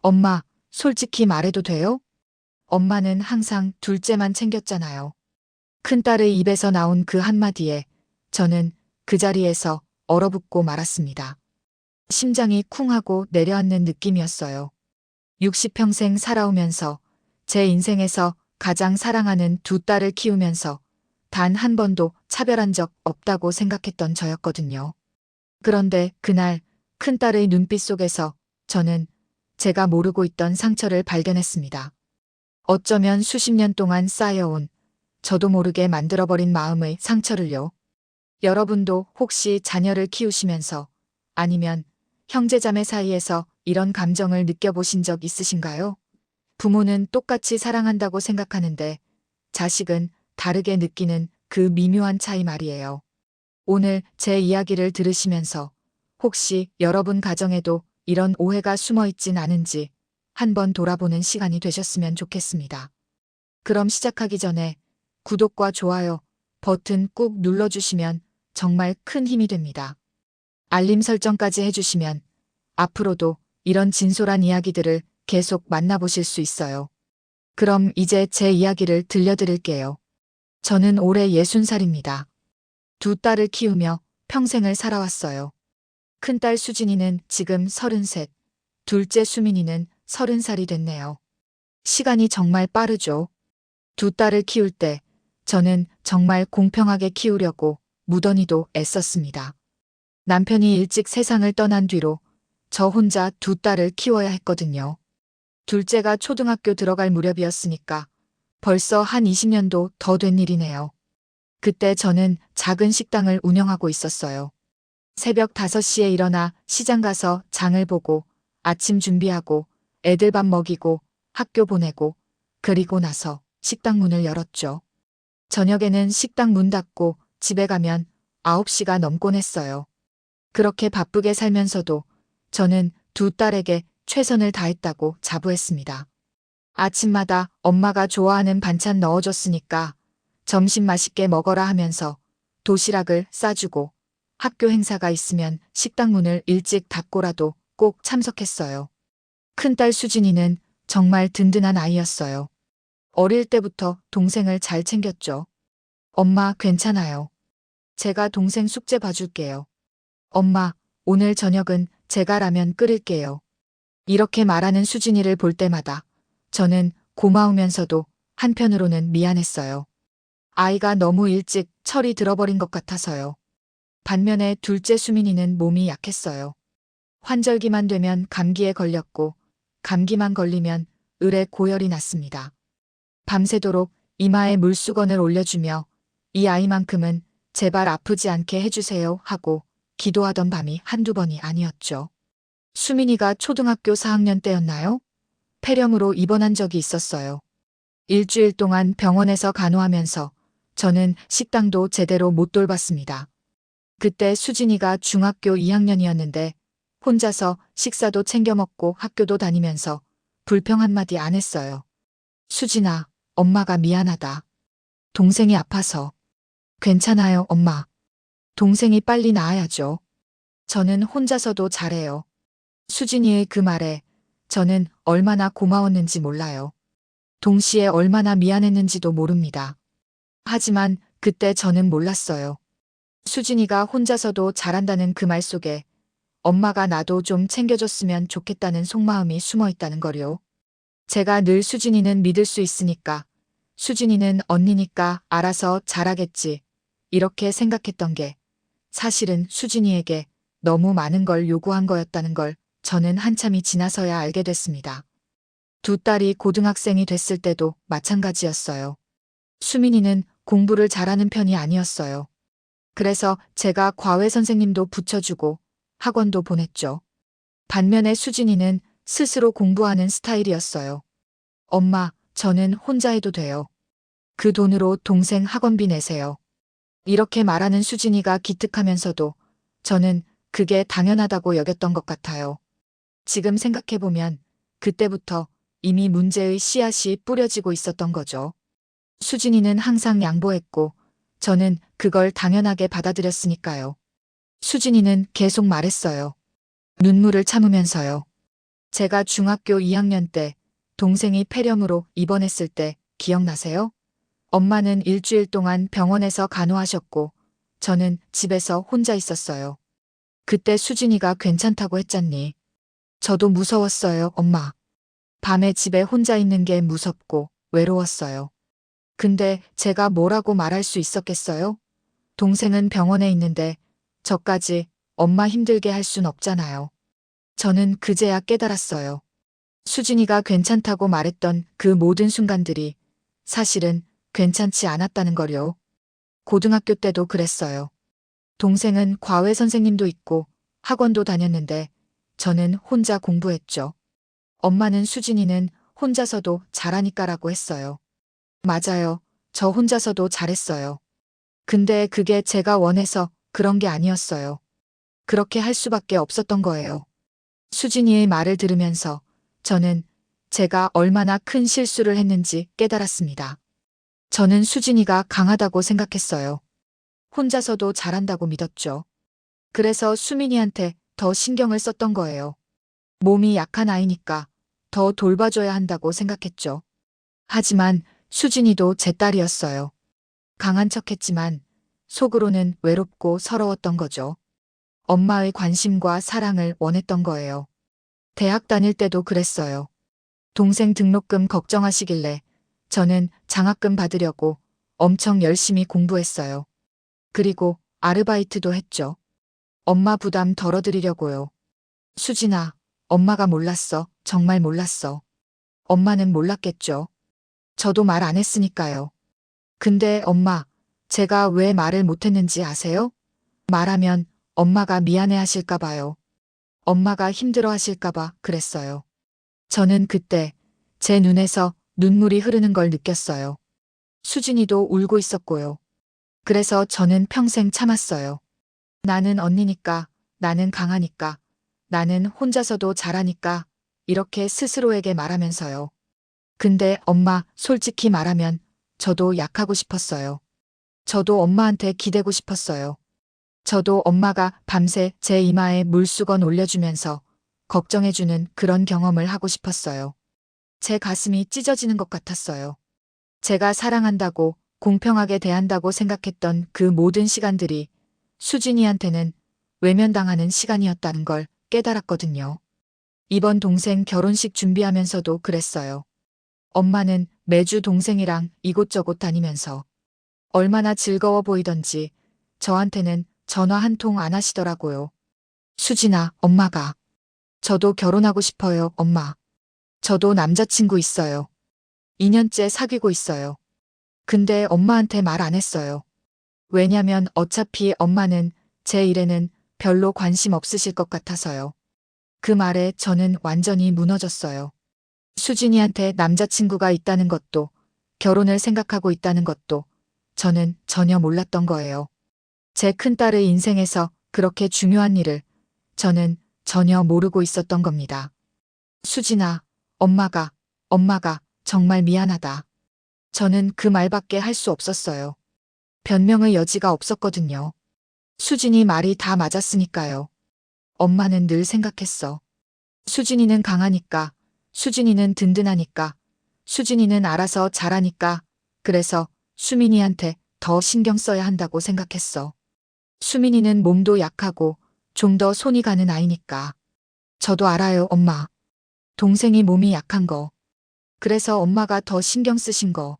엄마, 솔직히 말해도 돼요? 엄마는 항상 둘째만 챙겼잖아요. 큰딸의 입에서 나온 그 한마디에 저는 그 자리에서 얼어붙고 말았습니다. 심장이 쿵하고 내려앉는 느낌이었어요. 60평생 살아오면서 제 인생에서 가장 사랑하는 두 딸을 키우면서 단 한 번도 차별한 적 없다고 생각했던 저였거든요. 그런데 그날 큰딸의 눈빛 속에서 저는 제가 모르고 있던 상처를 발견했습니다. 어쩌면 수십 년 동안 쌓여온 저도 모르게 만들어버린 마음의 상처를요. 여러분도 혹시 자녀를 키우시면서 아니면 형제자매 사이에서 이런 감정을 느껴보신 적 있으신가요? 부모는 똑같이 사랑한다고 생각하는데 자식은 다르게 느끼는 그 미묘한 차이 말이에요. 오늘 제 이야기를 들으시면서 혹시 여러분 가정에도 이런 오해가 숨어 있진 않은지 한번 돌아보는 시간이 되셨으면 좋겠습니다. 그럼 시작하기 전에 구독과 좋아요 버튼 꾹 눌러주시면 정말 큰 힘이 됩니다. 알림 설정까지 해주시면 앞으로도 이런 진솔한 이야기들을 계속 만나보실 수 있어요. 그럼 이제 제 이야기를 들려드릴게요. 저는 올해 60살입니다. 두 딸을 키우며 평생을 살아왔어요. 큰딸 수진이는 지금 33, 둘째 수민이는 30살이 됐네요. 시간이 정말 빠르죠. 두 딸을 키울 때 저는 정말 공평하게 키우려고 무던히도 애썼습니다. 남편이 일찍 세상을 떠난 뒤로 저 혼자 두 딸을 키워야 했거든요. 둘째가 초등학교 들어갈 무렵이었으니까 벌써 한 20년도 더 된 일이네요. 그때 저는 작은 식당을 운영하고 있었어요. 새벽 5시에 일어나 시장 가서 장을 보고 아침 준비하고 애들 밥 먹이고 학교 보내고 그리고 나서 식당 문을 열었죠. 저녁에는 식당 문 닫고 집에 가면 9시가 넘곤 했어요. 그렇게 바쁘게 살면서도 저는 두 딸에게 최선을 다했다고 자부했습니다. 아침마다 엄마가 좋아하는 반찬 넣어줬으니까 점심 맛있게 먹어라 하면서 도시락을 싸주고 학교 행사가 있으면 식당 문을 일찍 닫고라도 꼭 참석했어요. 큰딸 수진이는 정말 든든한 아이였어요. 어릴 때부터 동생을 잘 챙겼죠. 엄마 괜찮아요. 제가 동생 숙제 봐줄게요. 엄마, 오늘 저녁은 제가 라면 끓일게요. 이렇게 말하는 수진이를 볼 때마다 저는 고마우면서도 한편으로는 미안했어요. 아이가 너무 일찍 철이 들어버린 것 같아서요. 반면에 둘째 수민이는 몸이 약했어요. 환절기만 되면 감기에 걸렸고 감기만 걸리면 을에 고열이 났습니다. 밤새도록 이마에 물수건을 올려주며 이 아이만큼은 제발 아프지 않게 해주세요 하고 기도하던 밤이 한두 번이 아니었죠. 수민이가 초등학교 4학년 때였나요? 폐렴으로 입원한 적이 있었어요. 일주일 동안 병원에서 간호하면서 저는 식당도 제대로 못 돌봤습니다. 그때 수진이가 중학교 2학년이었는데 혼자서 식사도 챙겨 먹고 학교도 다니면서 불평 한마디 안 했어요. 수진아, 엄마가 미안하다. 동생이 아파서. 괜찮아요, 엄마. 동생이 빨리 나아야죠. 저는 혼자서도 잘해요. 수진이의 그 말에 저는 얼마나 고마웠는지 몰라요. 동시에 얼마나 미안했는지도 모릅니다. 하지만 그때 저는 몰랐어요. 수진이가 혼자서도 잘한다는 그 말 속에 엄마가 나도 좀 챙겨줬으면 좋겠다는 속마음이 숨어 있다는 거요. 제가 늘 수진이는 믿을 수 있으니까, 수진이는 언니니까 알아서 잘하겠지, 이렇게 생각했던 게 사실은 수진이에게 너무 많은 걸 요구한 거였다는 걸 저는 한참이 지나서야 알게 됐습니다. 두 딸이 고등학생이 됐을 때도 마찬가지였어요. 수민이는 공부를 잘하는 편이 아니었어요. 그래서 제가 과외 선생님도 붙여주고 학원도 보냈죠. 반면에 수진이는 스스로 공부하는 스타일이었어요. 엄마, 저는 혼자 해도 돼요. 그 돈으로 동생 학원비 내세요. 이렇게 말하는 수진이가 기특하면서도 저는 그게 당연하다고 여겼던 것 같아요. 지금 생각해보면 그때부터 이미 문제의 씨앗이 뿌려지고 있었던 거죠. 수진이는 항상 양보했고 저는 그걸 당연하게 받아들였으니까요. 수진이는 계속 말했어요. 눈물을 참으면서요. 제가 중학교 2학년 때 동생이 폐렴으로 입원했을 때 기억나세요? 엄마는 일주일 동안 병원에서 간호하셨고 저는 집에서 혼자 있었어요. 그때 수진이가 괜찮다고 했잖니. 저도 무서웠어요, 엄마. 밤에 집에 혼자 있는 게 무섭고 외로웠어요. 근데 제가 뭐라고 말할 수 있었겠어요? 동생은 병원에 있는데 저까지 엄마 힘들게 할 순 없잖아요. 저는 그제야 깨달았어요. 수진이가 괜찮다고 말했던 그 모든 순간들이 사실은 괜찮지 않았다는 걸요. 고등학교 때도 그랬어요. 동생은 과외 선생님도 있고 학원도 다녔는데 저는 혼자 공부했죠. 엄마는 수진이는 혼자서도 잘하니까라고 했어요. 맞아요. 저 혼자서도 잘했어요. 근데 그게 제가 원해서 그런 게 아니었어요. 그렇게 할 수밖에 없었던 거예요. 수진이의 말을 들으면서 저는 제가 얼마나 큰 실수를 했는지 깨달았습니다. 저는 수진이가 강하다고 생각했어요. 혼자서도 잘한다고 믿었죠. 그래서 수민이한테 더 신경을 썼던 거예요. 몸이 약한 아이니까 더 돌봐줘야 한다고 생각했죠. 하지만 수진이도 제 딸이었어요. 강한 척했지만 속으로는 외롭고 서러웠던 거죠. 엄마의 관심과 사랑을 원했던 거예요. 대학 다닐 때도 그랬어요. 동생 등록금 걱정하시길래 저는 장학금 받으려고 엄청 열심히 공부했어요. 그리고 아르바이트도 했죠. 엄마 부담 덜어드리려고요. 수진아, 엄마가 몰랐어. 정말 몰랐어. 엄마는 몰랐겠죠. 저도 말 안 했으니까요. 근데 엄마, 제가 왜 말을 못했는지 아세요? 말하면 엄마가 미안해 하실까 봐요. 엄마가 힘들어 하실까 봐 그랬어요. 저는 그때 제 눈에서 눈물이 흐르는 걸 느꼈어요. 수진이도 울고 있었고요. 그래서 저는 평생 참았어요. 나는 언니니까, 나는 강하니까, 나는 혼자서도 잘하니까, 이렇게 스스로에게 말하면서요. 근데 엄마, 솔직히 말하면 저도 약하고 싶었어요. 저도 엄마한테 기대고 싶었어요. 저도 엄마가 밤새 제 이마에 물수건 올려주면서 걱정해주는 그런 경험을 하고 싶었어요. 제 가슴이 찢어지는 것 같았어요. 제가 사랑한다고 공평하게 대한다고 생각했던 그 모든 시간들이 수진이한테는 외면당하는 시간이었다는 걸 깨달았거든요. 이번 동생 결혼식 준비하면서도 그랬어요. 엄마는 매주 동생이랑 이곳저곳 다니면서 얼마나 즐거워 보이던지 저한테는 전화 한 통 안 하시더라고요. 수진아, 엄마가. 저도 결혼하고 싶어요, 엄마. 저도 남자친구 있어요. 2년째 사귀고 있어요. 근데 엄마한테 말 안 했어요. 왜냐면 어차피 엄마는 제 일에는 별로 관심 없으실 것 같아서요. 그 말에 저는 완전히 무너졌어요. 수진이한테 남자친구가 있다는 것도 결혼을 생각하고 있다는 것도 저는 전혀 몰랐던 거예요. 제 큰딸의 인생에서 그렇게 중요한 일을 저는 전혀 모르고 있었던 겁니다. 수진아, 엄마가 정말 미안하다. 저는 그 말밖에 할 수 없었어요. 변명의 여지가 없었거든요. 수진이 말이 다 맞았으니까요. 엄마는 늘 생각했어. 수진이는 강하니까, 수진이는 든든하니까, 수진이는 알아서 잘하니까, 그래서 수민이한테 더 신경 써야 한다고 생각했어. 수민이는 몸도 약하고 좀 더 손이 가는 아이니까. 저도 알아요, 엄마. 동생이 몸이 약한 거. 그래서 엄마가 더 신경 쓰신 거.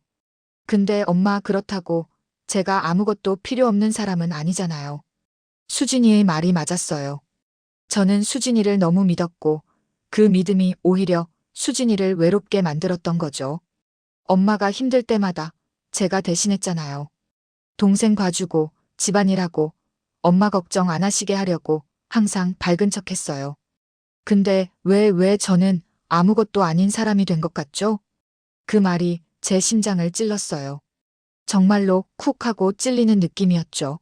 근데 엄마 그렇다고 제가 아무것도 필요 없는 사람은 아니잖아요. 수진이의 말이 맞았어요. 저는 수진이를 너무 믿었고 그 믿음이 오히려 수진이를 외롭게 만들었던 거죠. 엄마가 힘들 때마다 제가 대신했잖아요. 동생 봐주고 집안일하고 엄마 걱정 안 하시게 하려고 항상 밝은 척했어요. 근데 왜 저는 아무것도 아닌 사람이 된 것 같죠? 그 말이 제 심장을 찔렀어요. 정말로 쿡 하고 찔리는 느낌이었죠.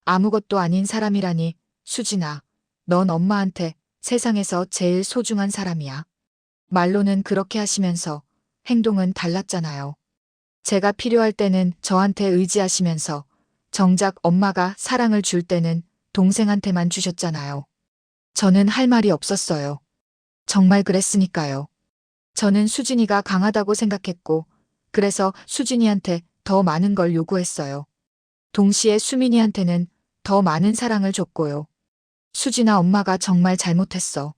아무것도 아닌 사람이라니, 수진아, 넌 엄마한테 세상에서 제일 소중한 사람이야. 말로는 그렇게 하시면서 행동은 달랐잖아요. 제가 필요할 때는 저한테 의지하시면서 정작 엄마가 사랑을 줄 때는 동생한테만 주셨잖아요. 저는 할 말이 없었어요. 정말 그랬으니까요. 저는 수진이가 강하다고 생각했고, 그래서 수진이한테 더 많은 걸 요구했어요. 동시에 수민이한테는 더 많은 사랑을 줬고요. 수진아, 엄마가 정말 잘못했어.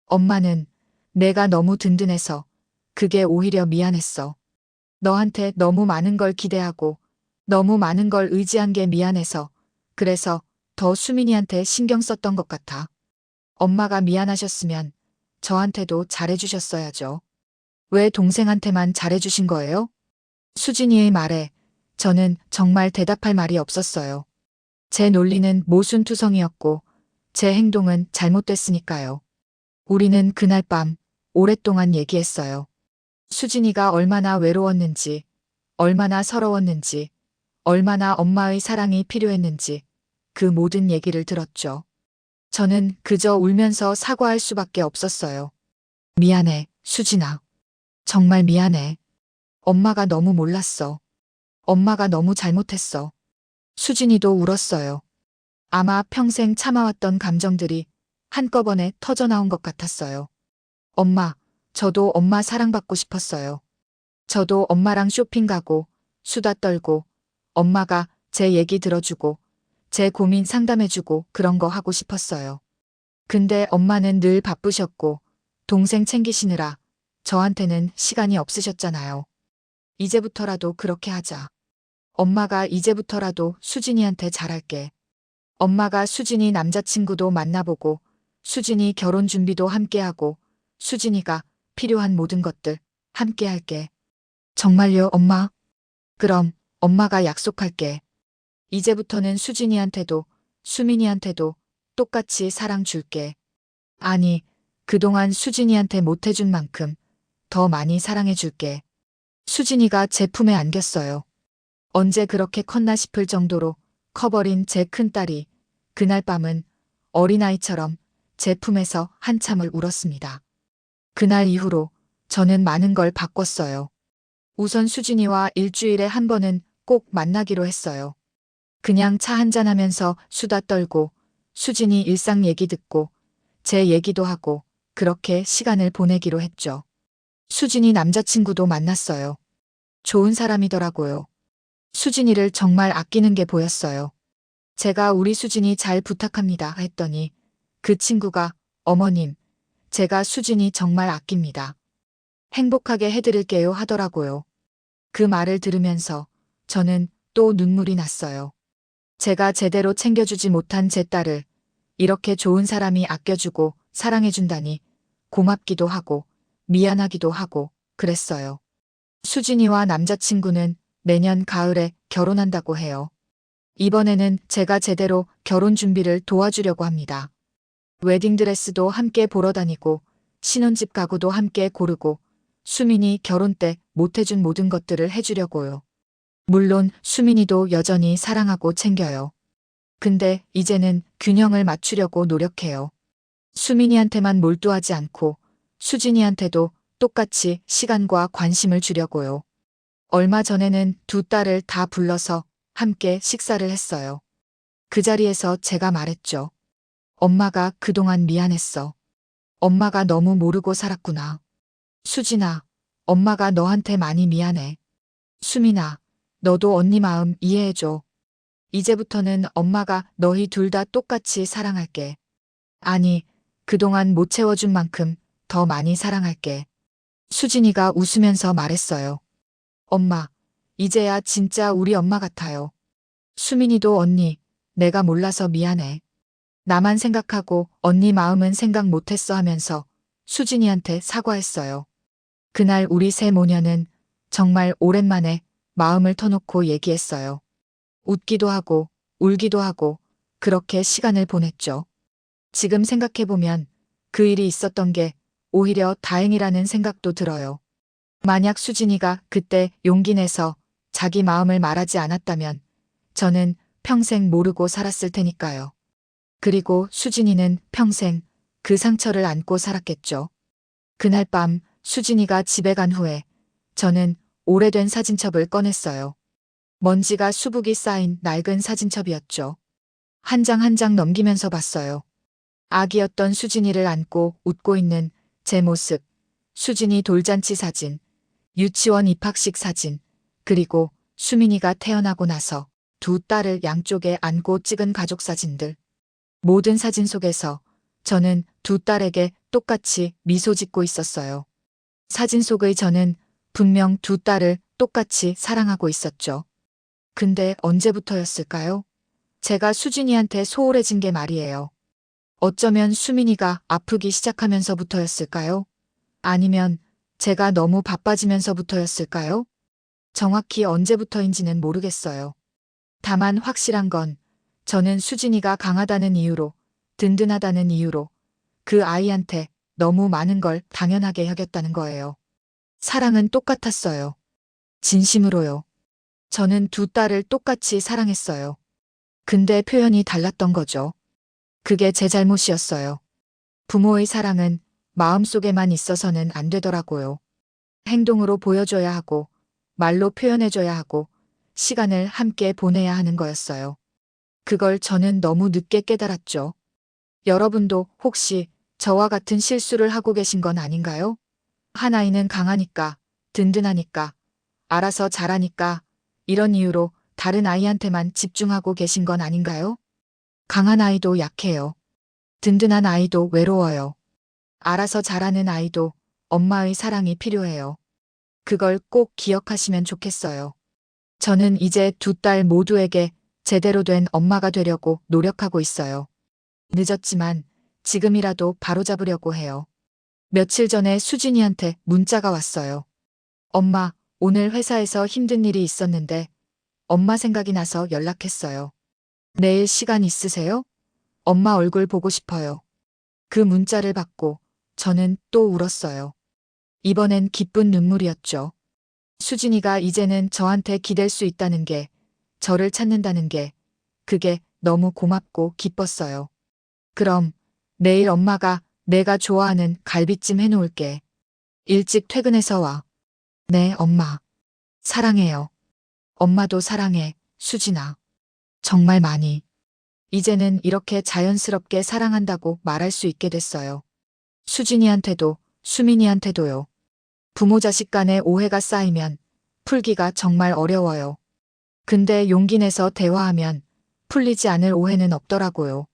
엄마는 내가 너무 든든해서 그게 오히려 미안했어. 너한테 너무 많은 걸 기대하고 너무 많은 걸 의지한 게 미안해서 그래서 더 수민이한테 신경 썼던 것 같아. 엄마가 미안하셨으면 저한테도 잘해주셨어야죠. 왜 동생한테만 잘해주신 거예요? 수진이의 말에 저는 정말 대답할 말이 없었어요. 제 논리는 모순투성이었고 제 행동은 잘못됐으니까요. 우리는 그날 밤 오랫동안 얘기했어요. 수진이가 얼마나 외로웠는지, 얼마나 서러웠는지, 얼마나 엄마의 사랑이 필요했는지 그 모든 얘기를 들었죠. 저는 그저 울면서 사과할 수밖에 없었어요. 미안해, 수진아. 정말 미안해. 엄마가 너무 몰랐어. 엄마가 너무 잘못했어. 수진이도 울었어요. 아마 평생 참아왔던 감정들이 한꺼번에 터져나온 것 같았어요. 엄마, 저도 엄마 사랑받고 싶었어요. 저도 엄마랑 쇼핑 가고, 수다 떨고, 엄마가 제 얘기 들어주고, 제 고민 상담해주고 그런 거 하고 싶었어요. 근데 엄마는 늘 바쁘셨고, 동생 챙기시느라 저한테는 시간이 없으셨잖아요. 이제부터라도 그렇게 하자. 엄마가 이제부터라도 수진이한테 잘할게. 엄마가 수진이 남자친구도 만나보고, 수진이 결혼 준비도 함께하고, 수진이가 필요한 모든 것들 함께 할게. 정말요, 엄마? 그럼 엄마가 약속할게. 이제부터는 수진이한테도 수민이한테도 똑같이 사랑 줄게. 아니, 그동안 수진이한테 못해준 만큼 더 많이 사랑해 줄게. 수진이가 제 품에 안겼어요. 언제 그렇게 컸나 싶을 정도로 커버린 제 큰딸이 그날 밤은 어린아이처럼 제 품에서 한참을 울었습니다. 그날 이후로 저는 많은 걸 바꿨어요. 우선 수진이와 일주일에 한 번은 꼭 만나기로 했어요. 그냥 차 한잔하면서 수다 떨고 수진이 일상 얘기 듣고 제 얘기도 하고 그렇게 시간을 보내기로 했죠. 수진이 남자친구도 만났어요. 좋은 사람이더라고요. 수진이를 정말 아끼는 게 보였어요. 제가 우리 수진이 잘 부탁합니다 했더니 그 친구가 어머님, 제가 수진이 정말 아낍니다. 행복하게 해드릴게요 하더라고요. 그 말을 들으면서 저는 또 눈물이 났어요. 제가 제대로 챙겨주지 못한 제 딸을 이렇게 좋은 사람이 아껴주고 사랑해준다니 고맙기도 하고 미안하기도 하고 그랬어요. 수진이와 남자친구는 내년 가을에 결혼한다고 해요. 이번에는 제가 제대로 결혼 준비를 도와주려고 합니다. 웨딩드레스도 함께 보러 다니고 신혼집 가구도 함께 고르고 수민이 결혼 때 못해준 모든 것들을 해주려고요. 물론 수민이도 여전히 사랑하고 챙겨요. 근데 이제는 균형을 맞추려고 노력해요. 수민이한테만 몰두하지 않고 수진이한테도 똑같이 시간과 관심을 주려고요. 얼마 전에는 두 딸을 다 불러서 함께 식사를 했어요. 그 자리에서 제가 말했죠. 엄마가 그동안 미안했어. 엄마가 너무 모르고 살았구나. 수진아, 엄마가 너한테 많이 미안해. 수민아, 너도 언니 마음 이해해줘. 이제부터는 엄마가 너희 둘 다 똑같이 사랑할게. 아니, 그동안 못 채워준 만큼 더 많이 사랑할게. 수진이가 웃으면서 말했어요. 엄마, 이제야 진짜 우리 엄마 같아요. 수민이도 언니, 내가 몰라서 미안해. 나만 생각하고 언니 마음은 생각 못했어 하면서 수진이한테 사과했어요. 그날 우리 세 모녀는 정말 오랜만에 마음을 터놓고 얘기했어요. 웃기도 하고 울기도 하고 그렇게 시간을 보냈죠. 지금 생각해보면 그 일이 있었던 게 오히려 다행이라는 생각도 들어요. 만약 수진이가 그때 용기 내서 자기 마음을 말하지 않았다면 저는 평생 모르고 살았을 테니까요. 그리고 수진이는 평생 그 상처를 안고 살았겠죠. 그날 밤 수진이가 집에 간 후에 저는 오래된 사진첩을 꺼냈어요. 먼지가 수북이 쌓인 낡은 사진첩이었죠. 한 장 한 장 넘기면서 봤어요. 아기였던 수진이를 안고 웃고 있는 제 모습, 수진이 돌잔치 사진, 유치원 입학식 사진, 그리고 수민이가 태어나고 나서 두 딸을 양쪽에 안고 찍은 가족 사진들. 모든 사진 속에서 저는 두 딸에게 똑같이 미소 짓고 있었어요. 사진 속의 저는 분명 두 딸을 똑같이 사랑하고 있었죠. 근데 언제부터였을까요? 제가 수진이한테 소홀해진 게 말이에요. 어쩌면 수민이가 아프기 시작하면서부터였을까요? 아니면 제가 너무 바빠지면서부터였을까요? 정확히 언제부터인지는 모르겠어요. 다만 확실한 건 저는 수진이가 강하다는 이유로, 든든하다는 이유로 그 아이한테 너무 많은 걸 당연하게 여겼다는 거예요. 사랑은 똑같았어요. 진심으로요. 저는 두 딸을 똑같이 사랑했어요. 근데 표현이 달랐던 거죠. 그게 제 잘못이었어요. 부모의 사랑은 마음속에만 있어서는 안 되더라고요. 행동으로 보여줘야 하고, 말로 표현해줘야 하고, 시간을 함께 보내야 하는 거였어요. 그걸 저는 너무 늦게 깨달았죠. 여러분도 혹시 저와 같은 실수를 하고 계신 건 아닌가요? 한 아이는 강하니까, 든든하니까, 알아서 잘하니까, 이런 이유로 다른 아이한테만 집중하고 계신 건 아닌가요? 강한 아이도 약해요. 든든한 아이도 외로워요. 알아서 잘하는 아이도 엄마의 사랑이 필요해요. 그걸 꼭 기억하시면 좋겠어요. 저는 이제 두 딸 모두에게 제대로 된 엄마가 되려고 노력하고 있어요. 늦었지만 지금이라도 바로잡으려고 해요. 며칠 전에 수진이한테 문자가 왔어요. 엄마, 오늘 회사에서 힘든 일이 있었는데 엄마 생각이 나서 연락했어요. 내일 시간 있으세요? 엄마 얼굴 보고 싶어요. 그 문자를 받고 저는 또 울었어요. 이번엔 기쁜 눈물이었죠. 수진이가 이제는 저한테 기댈 수 있다는 게, 저를 찾는다는 게, 그게 너무 고맙고 기뻤어요. 그럼 내일 엄마가 내가 좋아하는 갈비찜 해놓을게. 일찍 퇴근해서 와. 네, 엄마. 사랑해요. 엄마도 사랑해, 수진아. 정말 많이. 이제는 이렇게 자연스럽게 사랑한다고 말할 수 있게 됐어요. 수진이한테도, 수민이한테도요. 부모 자식 간의 오해가 쌓이면 풀기가 정말 어려워요. 근데 용기 내서 대화하면 풀리지 않을 오해는 없더라고요.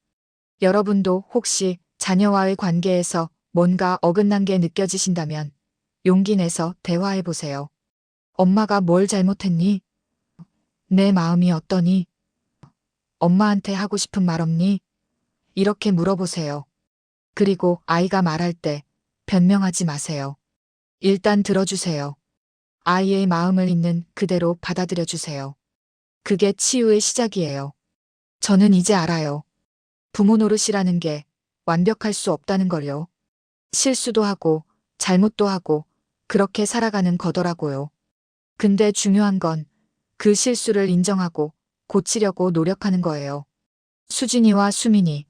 여러분도 혹시 자녀와의 관계에서 뭔가 어긋난 게 느껴지신다면 용기 내서 대화해 보세요. 엄마가 뭘 잘못했니? 내 마음이 어떠니? 엄마한테 하고 싶은 말 없니? 이렇게 물어보세요. 그리고 아이가 말할 때 변명하지 마세요. 일단 들어주세요. 아이의 마음을 있는 그대로 받아들여 주세요. 그게 치유의 시작이에요. 저는 이제 알아요. 부모 노릇이라는 게 완벽할 수 없다는 걸요. 실수도 하고 잘못도 하고 그렇게 살아가는 거더라고요. 근데 중요한 건 그 실수를 인정하고 고치려고 노력하는 거예요. 수진이와 수민이,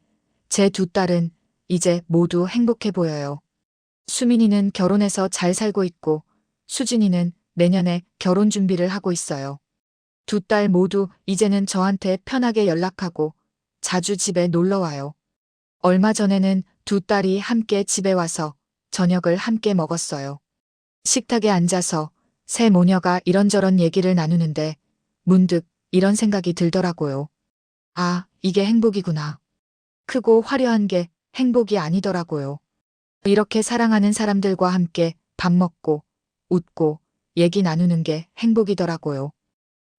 제 두 딸은 이제 모두 행복해 보여요. 수민이는 결혼해서 잘 살고 있고 수진이는 내년에 결혼 준비를 하고 있어요. 두 딸 모두 이제는 저한테 편하게 연락하고 자주 집에 놀러 와요. 얼마 전에는 두 딸이 함께 집에 와서 저녁을 함께 먹었어요. 식탁에 앉아서 새 모녀가 이런저런 얘기를 나누는데 문득 이런 생각이 들더라고요. 아, 이게 행복이구나. 크고 화려한 게 행복이 아니더라고요. 이렇게 사랑하는 사람들과 함께 밥 먹고 웃고 얘기 나누는 게 행복이더라고요.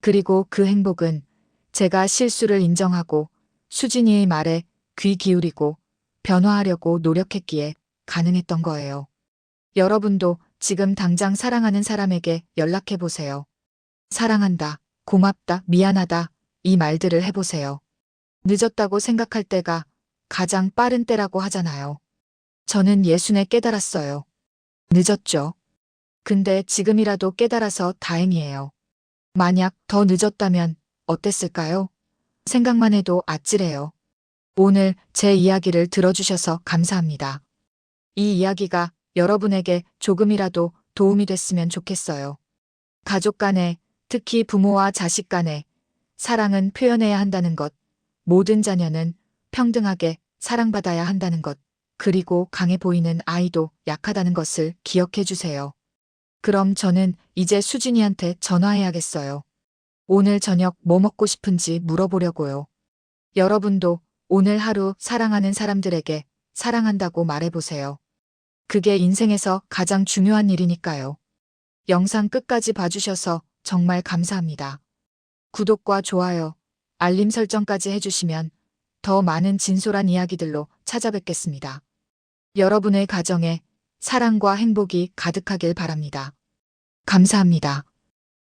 그리고 그 행복은 제가 실수를 인정하고 수진이의 말에 귀 기울이고 변화하려고 노력했기에 가능했던 거예요. 여러분도 지금 당장 사랑하는 사람에게 연락해 보세요. 사랑한다, 고맙다, 미안하다 이 말들을 해보세요. 늦었다고 생각할 때가 가장 빠른 때라고 하잖아요. 저는 예순에 깨달았어요. 늦었죠. 근데 지금이라도 깨달아서 다행이에요. 만약 더 늦었다면 어땠을까요? 생각만 해도 아찔해요. 오늘 제 이야기를 들어주셔서 감사합니다. 이 이야기가 여러분에게 조금이라도 도움이 됐으면 좋겠어요. 가족 간에, 특히 부모와 자식 간에 사랑은 표현해야 한다는 것, 모든 자녀는 평등하게 사랑받아야 한다는 것 그리고 강해 보이는 아이도 약하다는 것을 기억해 주세요. 그럼 저는 이제 수진이한테 전화해야겠어요. 오늘 저녁 뭐 먹고 싶은지 물어보려고요. 여러분도 오늘 하루 사랑하는 사람들에게 사랑한다고 말해보세요. 그게 인생에서 가장 중요한 일이니까요. 영상 끝까지 봐주셔서 정말 감사합니다. 구독과 좋아요, 알림 설정까지 해주시면 더 많은 진솔한 이야기들로 찾아뵙겠습니다. 여러분의 가정에 사랑과 행복이 가득하길 바랍니다. 감사합니다.